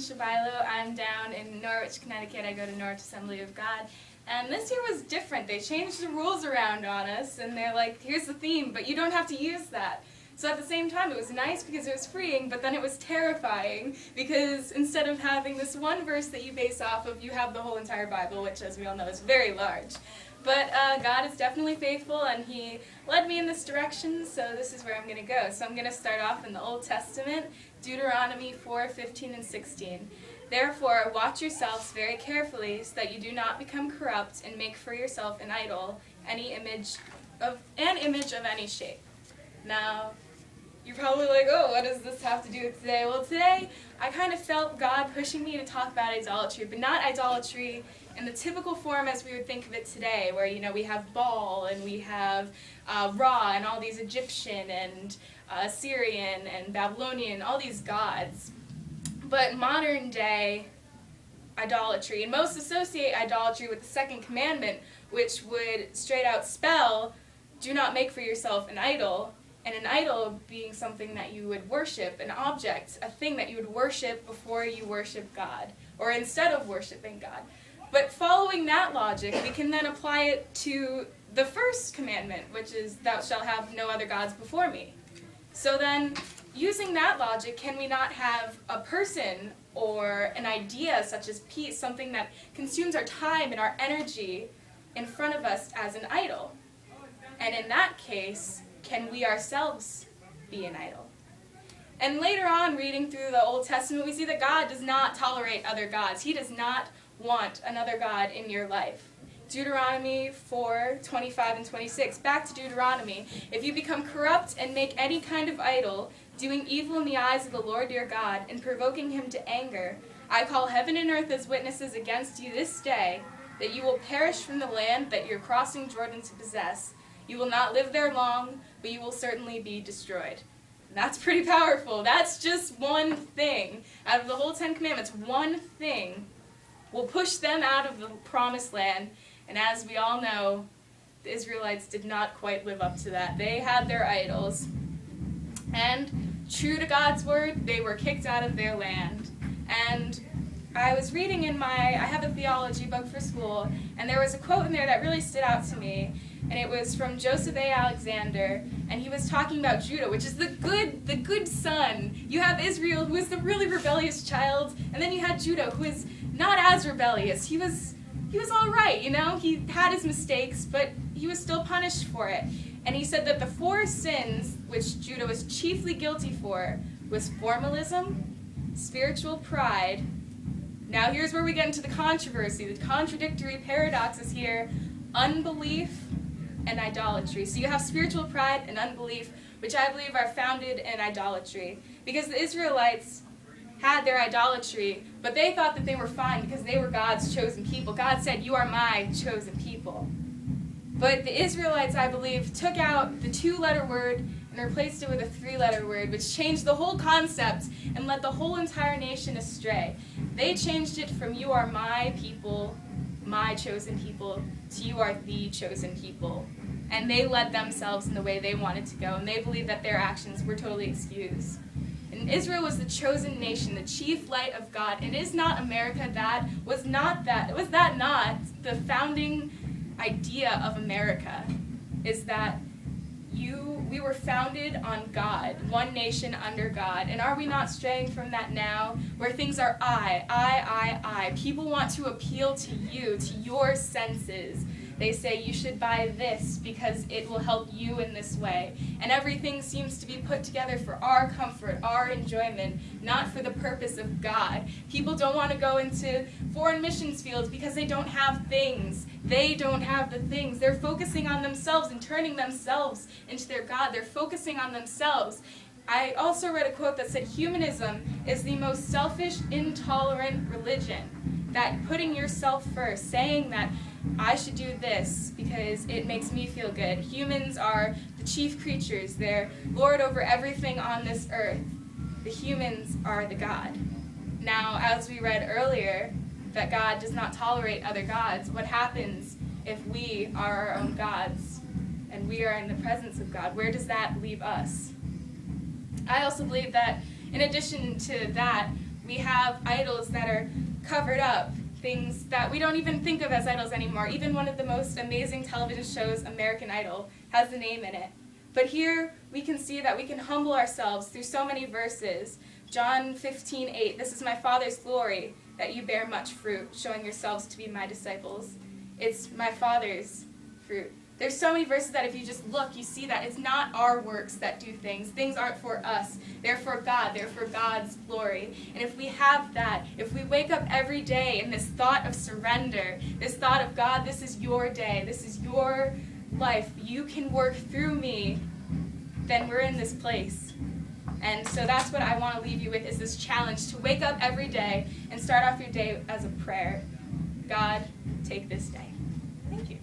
Shabilo. I'm down in Norwich, Connecticut. I go to Norwich Assembly of God. And this year was different. They changed the rules around on us, and they're like, here's the theme, but you don't have to use that. So at the same time, it was nice because it was freeing, but then it was terrifying because instead of having this one verse that you base off of, you have the whole entire Bible, which, as we all know, is very large. But God is definitely faithful, and He led me in this direction, so this is where I'm going to go. So I'm going to start off in the Old Testament, Deuteronomy 4:15 and 16. Therefore, watch yourselves very carefully, so that you do not become corrupt and make for yourself an idol, an image of any shape. Now, you're probably like, oh, what does this have to do with today? Well, today, I kind of felt God pushing me to talk about idolatry, but not idolatry in the typical form as we would think of it today, where, we have Baal, and we have Ra, and all these Egyptian, and Assyrian, and Babylonian, all these gods. But modern day idolatry, and most associate idolatry with the second commandment, which would straight out spell, do not make for yourself an idol, and an idol being something that you would worship, an object, a thing that you would worship before you worship God, or instead of worshiping God. But following that logic, we can then apply it to the first commandment, which is, thou shalt have no other gods before me. So then, using that logic, can we not have a person or an idea such as peace, something that consumes our time and our energy in front of us as an idol? And in that case, can we ourselves be an idol? And later on, reading through the Old Testament, we see that God does not tolerate other gods. He does not want another god in your life. Deuteronomy 4:25 and 26. Back to Deuteronomy. If you become corrupt and make any kind of idol, doing evil in the eyes of the Lord your God, and provoking him to anger, I call heaven and earth as witnesses against you this day, that you will perish from the land that you're crossing Jordan to possess. You will not live there long, but you will certainly be destroyed. And that's pretty powerful. That's just one thing. Out of the whole 10 Commandments, one thing will push them out of the promised land. And as we all know, the Israelites did not quite live up to that. They had their idols. And true to God's word, they were kicked out of their land. And I was reading I have a theology book for school, and there was a quote in there that really stood out to me. And it was from Joseph A. Alexander, and he was talking about Judah, which is the good son. You have Israel, who is the really rebellious child, and then you had Judah, who is not as rebellious. He was all right, He had his mistakes, but he was still punished for it. And he said that the 4 sins which Judah was chiefly guilty for was formalism, spiritual pride. Now here's where we get into the controversy. The contradictory paradoxes here: unbelief and idolatry. So you have spiritual pride and unbelief, which I believe are founded in idolatry. Because the Israelites had their idolatry, but they thought that they were fine because they were God's chosen people. God said, you are my chosen people. But the Israelites, I believe, took out the 2-letter word and replaced it with a 3-letter word, which changed the whole concept and led the whole entire nation astray. They changed it from you are my people, my chosen people, to you are the chosen people. And they led themselves in the way they wanted to go, and they believed that their actions were totally excused. And Israel was the chosen nation, the chief light of God. And is not America that? Was that not the founding idea of America? Is that we were founded on God, one nation under God. And are we not straying from that now, where things are I? People want to appeal to you, to your senses. They say you should buy this because it will help you in this way. And everything seems to be put together for our comfort, our enjoyment, not for the purpose of God. People don't want to go into foreign missions fields because they don't have things. They don't have the things. They're focusing on themselves and turning themselves into their God. They're focusing on themselves. I also read a quote that said humanism is the most selfish, intolerant religion. That putting yourself first, saying that I should do this because it makes me feel good. Humans are the chief creatures. They're Lord over everything on this earth. The humans are the God. Now, as we read earlier, that God does not tolerate other gods, what happens if we are our own gods and we are in the presence of God? Where does that leave us? I also believe that in addition to that, We have idols that are covered up, things that we don't even think of as idols anymore. Even one of the most amazing television shows, American Idol, has the name in it. But here we can see that we can humble ourselves through so many verses. John 15:8, this is my Father's glory, that you bear much fruit, showing yourselves to be my disciples. It's my Father's fruit. There's so many verses that if you just look, you see that it's not our works that do things. Things aren't for us. They're for God. They're for God's glory. And if we have that, if we wake up every day in this thought of surrender, this thought of, God, this is your day, this is your life, you can work through me, then we're in this place. And so that's what I want to leave you with, is this challenge to wake up every day and start off your day as a prayer. God, take this day. Thank you.